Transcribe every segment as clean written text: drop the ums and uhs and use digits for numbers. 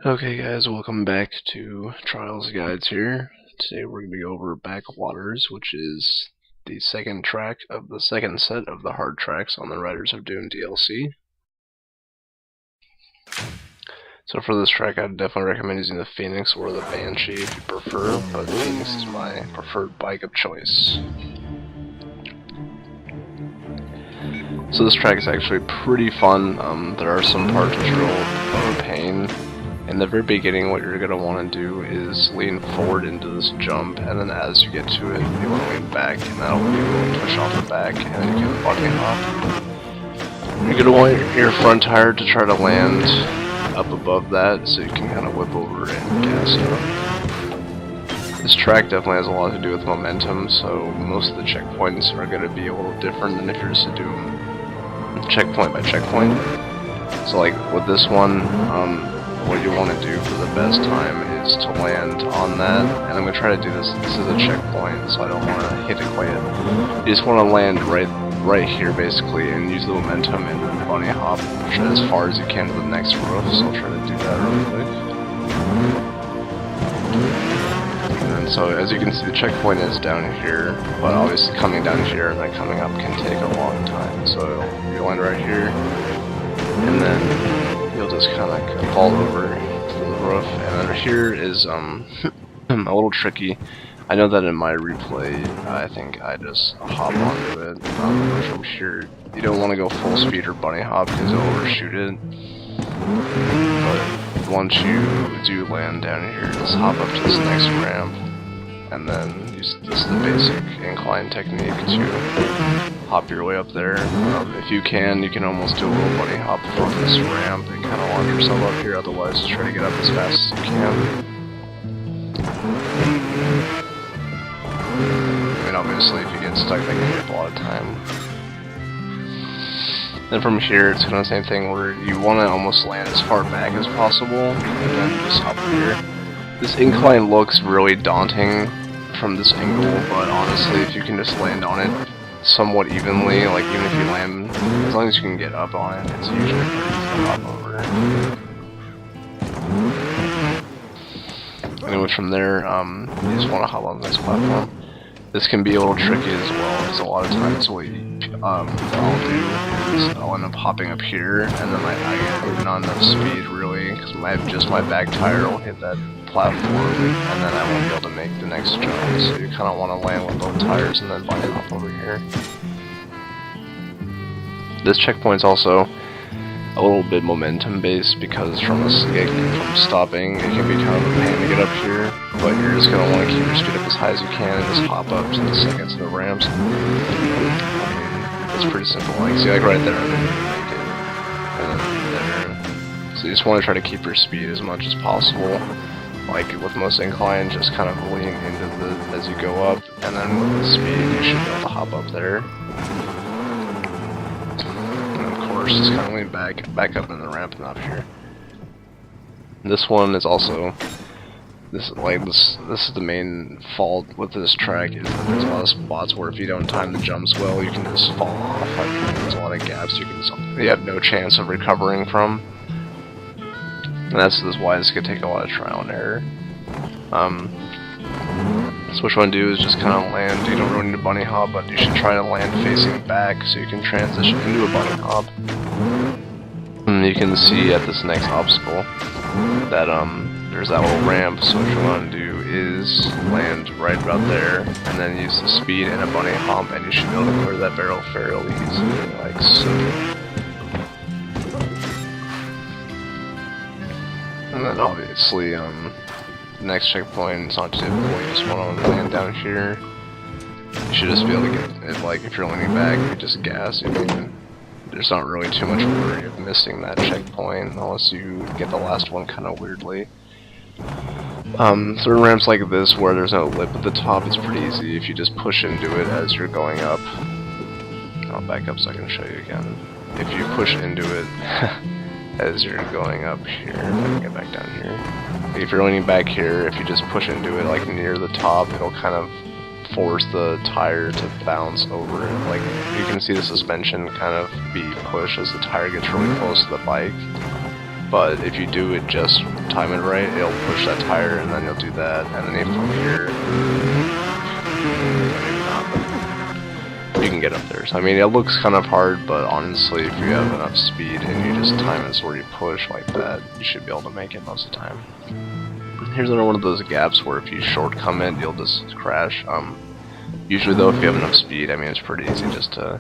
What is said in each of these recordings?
Okay guys, welcome back to Trials Guides here. Today we're going to go over Backwaters, which is the second track of the second set of the hard tracks on the Riders of Doom DLC. So for this track I'd definitely recommend using the Phoenix or the Banshee if you prefer, but the Phoenix is my preferred bike of choice. So this track is actually pretty fun. There are some parts which are a pain. In the very beginning, what you're going to want to do is lean forward into this jump, and then as you get to it, you want to lean back, and that'll be able to push off the back, and then you can bunny hop. You're going to want your front tire to try to land up above that, so you can kind of whip over and gas up. This track definitely has a lot to do with momentum, so most of the checkpoints are going to be a little different than if you're just to do checkpoint by checkpoint. So like with this one, what you want to do for the best time is to land on that, and I'm going to try to do this. This is a checkpoint, so I don't want to hit it quite yet. You just want to land right here basically, and use the momentum and then bunny hop as far as you can to the next roof, so I'll try to do that real quick. And so as you can see, the checkpoint is down here, but obviously coming down here and then coming up can take a long time. So you land right here, and then you'll just kind of fall over to the roof, and then here is a little tricky. I know that in my replay, I think I just hop onto it. From here, you don't want to go full speed or bunny hop because you'll overshoot it. But once you do land down here, just hop up to this next ramp, and then use this the basic incline technique to hop your way up there. If you can almost do a little bunny hop from this ramp and kind of launch yourself up here, otherwise just try to get up as fast as you can. I mean, obviously if you get stuck, that can take a lot of time. Then from here, it's kind of the same thing where you want to almost land as far back as possible, and then just hop up here. This incline looks really daunting from this angle, but honestly, if you can just land on it somewhat evenly, like even if you land, as long as you can get up on it, it's usually pretty easy to hop over. Anyway, from there, you just want to hop on this platform. This can be a little tricky as well, because a lot of times what I'll do is I'll end up hopping up here, and then I get not enough speed really, because just my back tire will hit that platform, and then I won't be able to make the next jump. So you kind of want to land with both tires and then bunny hop over here. This checkpoint's also a little bit momentum based, because from stopping, it can be kind of a pain to get up here, but you're just going to want to keep your speed up as high as you can and just hop up to the seconds and the ramps. It's pretty simple. Like, see, like right there, I didn't even make it. And then there. So you just want to try to keep your speed as much as possible. Like with most incline, just kind of lean into the as you go up, and then with the speed, you should be able to hop up there. And of course, just kind of lean back up in the ramp and up here. This one is also this is the main fault with this track, is that there's a lot of spots where if you don't time the jumps well, you can just fall off. Like there's a lot of gaps you have no chance of recovering from. And that's why this could take a lot of trial and error. So what you want to do is just kind of land. You don't really need a bunny hop, but you should try to land facing back so you can transition into a bunny hop. And you can see at this next obstacle that there's that little ramp. So what you want to do is land right about there, and then use the speed and a bunny hop, and you should be able to clear that barrel fairly easily, like so. And then obviously, the next checkpoint is not too difficult. You just want to land down here. You should just be able to get it, like if you're leaning back, you just gas. There's not really too much worry of missing that checkpoint unless you get the last one kind of weirdly. Certain ramps like this where there's no lip at the top, it's pretty easy if you just push into it as you're going up. I'll back up so I can show you again. If you push into it as you're going up here, if I can get back down here. If you're leaning back here, if you just push into it like near the top, it'll kind of force the tire to bounce over it. Like you can see the suspension kind of be pushed as the tire gets really close to the bike. but if you do it just time it right, it'll push that tire, and then you'll do that, and then from here, maybe not, but you can get up there. So I mean, it looks kind of hard, but honestly, if you have enough speed and you just time it where you push like that, you should be able to make it most of the time. Here's another one of those gaps where if you shortcome it, you'll just crash. Usually though, if you have enough speed, I mean, it's pretty easy just to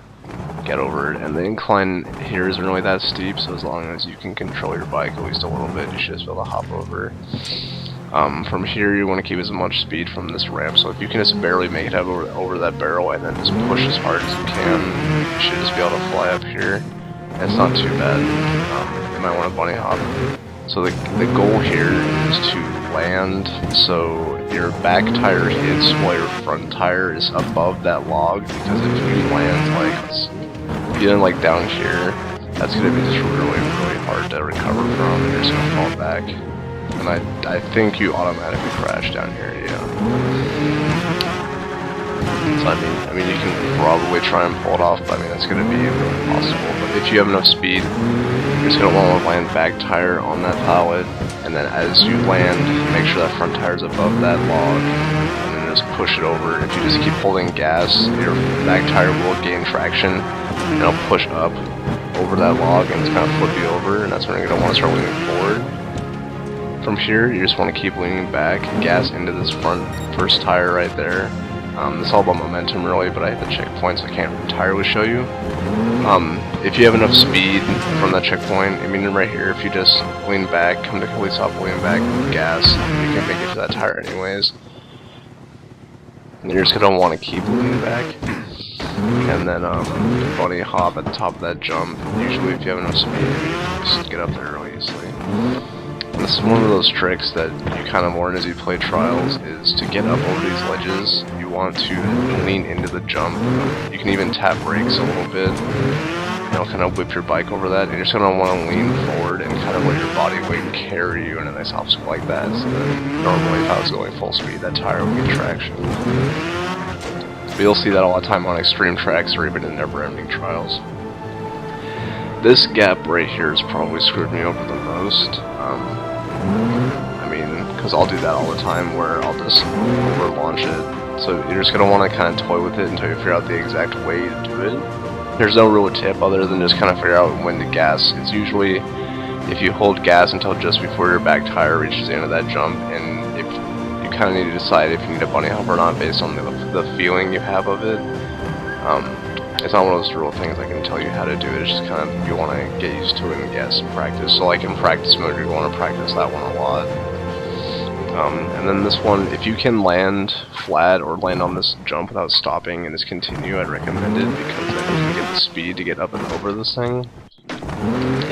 get over it. And the incline here isn't really that steep, so as long as you can control your bike at least a little bit, you should just be able to hop over. From here, you want to keep as much speed from this ramp, so if you can just barely make it over that barrel and then just push as hard as you can, you should just be able to fly up here. And it's not too bad. You might want to bunny hop. So the goal here is to land so your back tire hits while your front tire is above that log, because if you land like down here, that's going to be just really hard to recover from, and you're just going to fall back. And I think you automatically crash down here, yeah. So I mean you can probably try and pull it off, but I mean that's going to be really impossible. But if you have enough speed, you're just going to want to land back tire on that pallet, and then as you land, make sure that front tire is above that log, and then just push it over. If you just keep holding gas, your back tire will gain traction, and it'll push up over that log, and it's kind of flip you over, and that's when you're going to want to start leaning forward. From here, you just want to keep leaning back, gas into this first tire right there. It's all about momentum really, but I hit the checkpoint so I can't entirely show you. If you have enough speed from that checkpoint, I mean right here, if you just lean back, come to complete stop, lean back, gas, you can make it to that tire anyways. And you're just going to want to keep leaning back. And then bunny hop at the top of that jump. Usually if you have enough speed, you can just get up there really easily. This is one of those tricks that you kind of learn as you play trials, is to get up over these ledges, you want to lean into the jump. You can even tap brakes a little bit, and it'll kind of whip your bike over that, and you're just going to want to lean forward and kind of let your body weight carry you in a nice obstacle like that, so that normally if I was going full speed, that tire would get traction. But you'll see that all the time on extreme tracks or even in never-ending trials. This gap right here has probably screwed me over the most. I mean, because I'll do that all the time where I'll just over launch it. So you're just going to want to kind of toy with it until you figure out the exact way to do it. There's no real tip other than just kind of figure out when to gas. It's usually if you hold gas until just before your back tire reaches the end of that jump, and if you kind of need to decide if you need a bunny hop or not based on the feeling you have of it. It's not one of those real things I can tell you how to do it. It's just kind of, you want to get used to it and get some practice. So like in practice mode, you want to practice that one a lot. And then this one, if you can land flat or land on this jump without stopping and just continue, I'd recommend it, because then you can get the speed to get up and over this thing.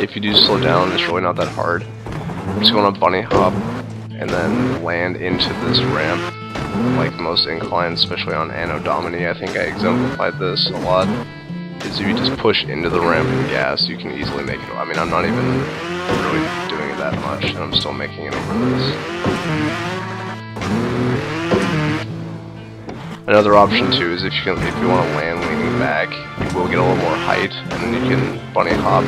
If you do slow down, it's really not that hard. I'm just going to bunny hop and then land into this ramp. Like most inclines, especially on Anno Domini, I think I exemplified this a lot, is if you just push into the ramp and gas, you can easily make it. I mean, I'm not even really doing it that much, and I'm still making it over this. Another option too is if you want to land leaning back, you will get a little more height, and then you can bunny hop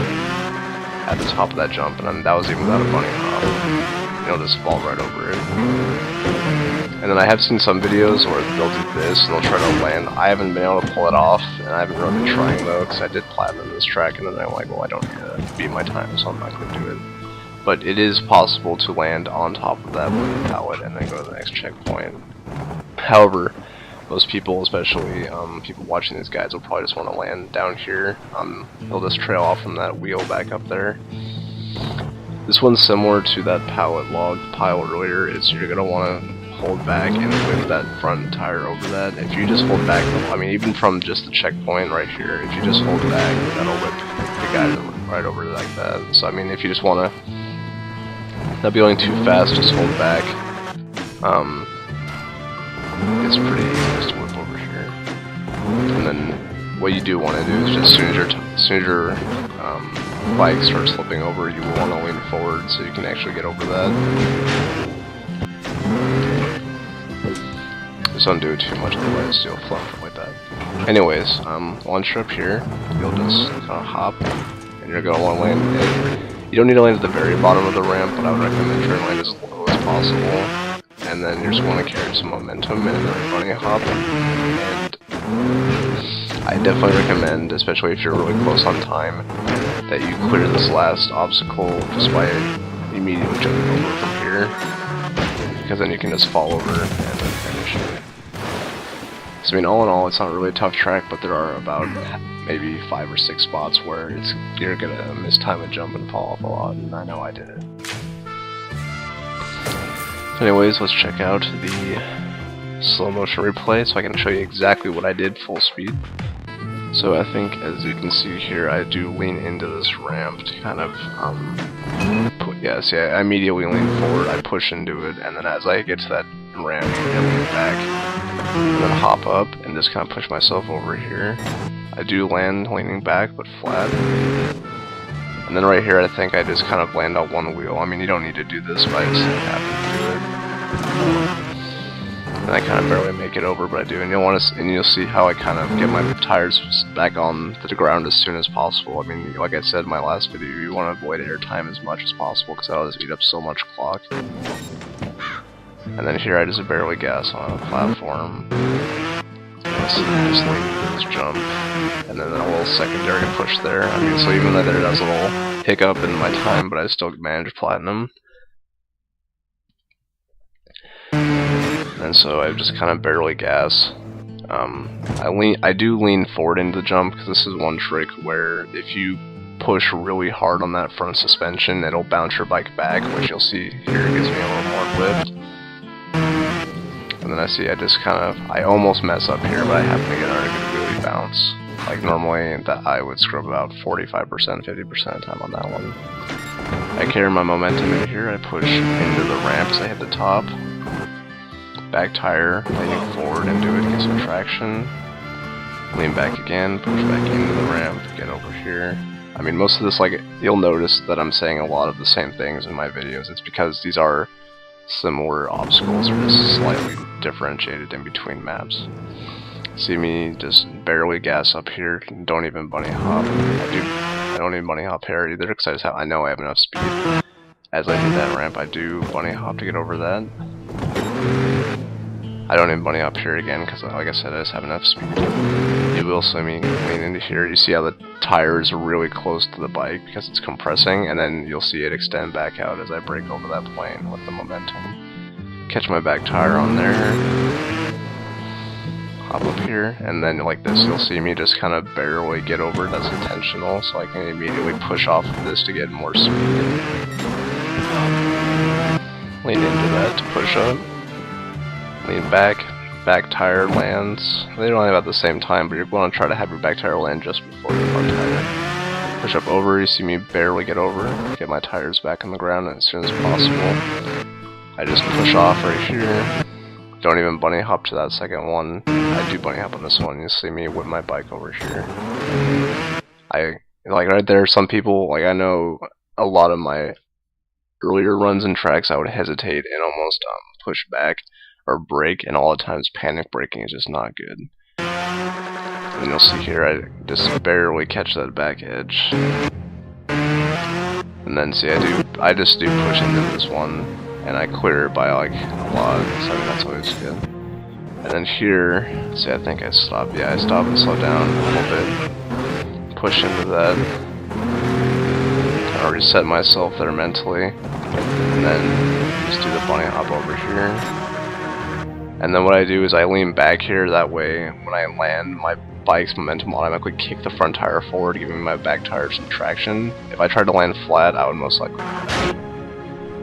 at the top of that jump, and then that was even without a bunny hop. You'll just fall right over it. And then I have seen some videos where they'll do this and they'll try to land. I haven't been able to pull it off, and I haven't really been trying though, because I did platinum this track, and then I'm like, well, I don't need to beat my time, so I'm not going to do it. But it is possible to land on top of that wooden pallet and then go to the next checkpoint. However, most people, especially people watching these guides, will probably just want to land down here. They'll just trail off from that wheel back up there. This one's similar to that pallet log pile earlier. You're going to want to hold back and whip that front tire over that. If you just hold back, I mean, even from just the checkpoint right here, if you just hold back, that'll whip the guy right over like that. So I mean, if you just want to not be going too fast, just hold back. It's pretty easy just to whip over here. And then what you do want to do is just as soon as your bike starts flipping over, you will want to lean forward so you can actually get over that. Just don't do it too much, otherwise you'll flop like that. Anyways, once you're up here, you'll just kind of hop, and you're going to want to land You don't need to land at the very bottom of the ramp, but I would recommend trying to land as low as possible. And then you just want to carry some momentum and then bunny hop. And I definitely recommend, especially if you're really close on time, that you clear this last obstacle just by immediately jumping over from here, because then you can just fall over and then finish. So I mean, all in all, it's not really a tough track, but there are about maybe 5 or 6 spots where you're gonna mistime a jump and fall off a lot, and I know I did it. So anyways, let's check out the slow motion replay so I can show you exactly what I did full speed. So I think, as you can see here, I do lean into this ramp to kind of, I immediately lean forward, I push into it, and then as I get to that ramp, I lean back, and then hop up, and just kind of push myself over here. I do land leaning back, but flat. And then right here, I think I just kind of land on one wheel. I mean, you don't need to do this, but I just happen to do it. And I kind of barely make it over, but I do. And you'll see how I kind of get my tires back on the ground as soon as possible. I mean, like I said in my last video, you want to avoid air time as much as possible because that'll just eat up so much clock. And then here I just barely gas on a platform. Just lean into this jump, and then a little secondary push there. I mean, so even though there was a little hiccup in my time, but I still managed platinum. And so I just kind of barely gas. I do lean forward into the jump because this is one trick where if you push really hard on that front suspension, it'll bounce your bike back, which you'll see here gives me a little more lift. And then I almost mess up here, but I happen to get a good wheelie bounce. Like normally that I would scrub about 45%, 50% of the time on that one. I carry my momentum in here, I push into the ramp as I hit the top. Back tire, leaning forward into it, get some traction. Lean back again, push back into the ramp, get over here. I mean, most of this, like, you'll notice that I'm saying a lot of the same things in my videos. It's because these are similar obstacles, are just slightly differentiated in between maps. See me just barely gas up here, don't even bunny hop. I don't even bunny hop here either, because I know I have enough speed. As I hit that ramp, I do bunny hop to get over that. I don't even bunny hop here again, because like I said, I just have enough speed. You will see me lean into here. You see how the tires are really close to the bike because it's compressing, and then you'll see it extend back out as I break over that plane with the momentum. Catch my back tire on there. Hop up here, and then like this, you'll see me just kind of barely get over it. That's intentional, so I can immediately push off of this to get more speed. Lean into that to push up. Lean back tire lands. They don't land at the same time, but you're going to try to have your back tire land just before your front tire. Push up over, you see me barely get over, get my tires back on the ground as soon as possible. I just push off right here. Don't even bunny hop to that second one. I do bunny hop on this one, you see me whip my bike over here. Like right there, some people, like I know a lot of my earlier runs and tracks I would hesitate and almost push back or brake, and all the times panic braking is just not good. And you'll see here I just barely catch that back edge. And then see I just do push into this one and I clear it by like a lot, so I mean that's always good. And then here, see I think I stop, yeah I stop and slow down a little bit. Push into that. I reset myself there mentally. And then just do the bunny hop over here. And then what I do is I lean back here, that way when I land, my bike's momentum will automatically kick the front tire forward, giving my back tire some traction. If I tried to land flat, I would most likely crash.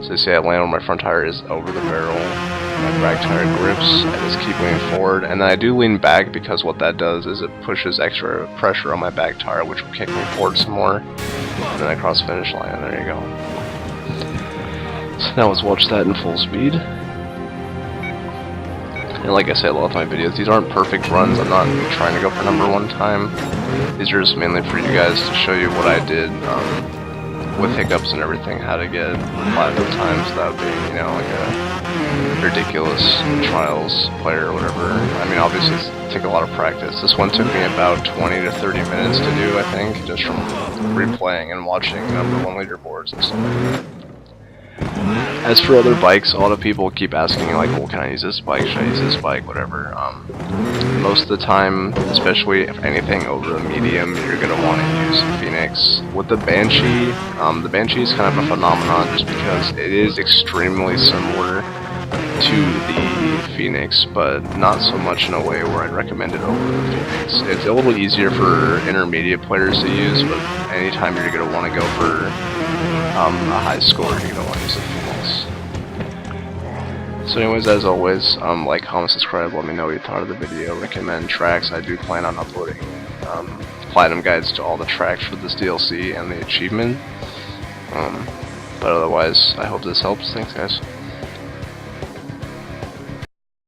So you see I land when my front tire is over the barrel, my back tire grips, I just keep leaning forward, and then I do lean back because what that does is it pushes extra pressure on my back tire, which will kick me forward some more, and then I cross the finish line, and there you go. So now let's watch that in full speed. And like I say, a lot of my videos, these aren't perfect runs. I'm not trying to go for #1 time. These are just mainly for you guys to show you what I did with hiccups and everything, how to get platinum times without being, you know, like a ridiculous trials player or whatever. I mean, obviously it took a lot of practice. This one took me about 20 to 30 minutes to do, I think, just from replaying and watching #1 leaderboards and stuff like that. As for other bikes, a lot of people keep asking, like, well, can I use this bike, should I use this bike, whatever. Most of the time, especially if anything over a medium, you're going to want to use Phoenix. With the Banshee is kind of a phenomenon just because it is extremely similar to the Phoenix, but not so much in a way where I'd recommend it over the Phoenix. It's a little easier for intermediate players to use, but anytime you're going to want to go for a high score, you're going to want to use the Phoenix. So anyways, as always, like, comment, subscribe, let me know what you thought of the video, recommend tracks. I do plan on uploading platinum guides to all the tracks for this DLC and the achievement. But otherwise, I hope this helps. Thanks, guys.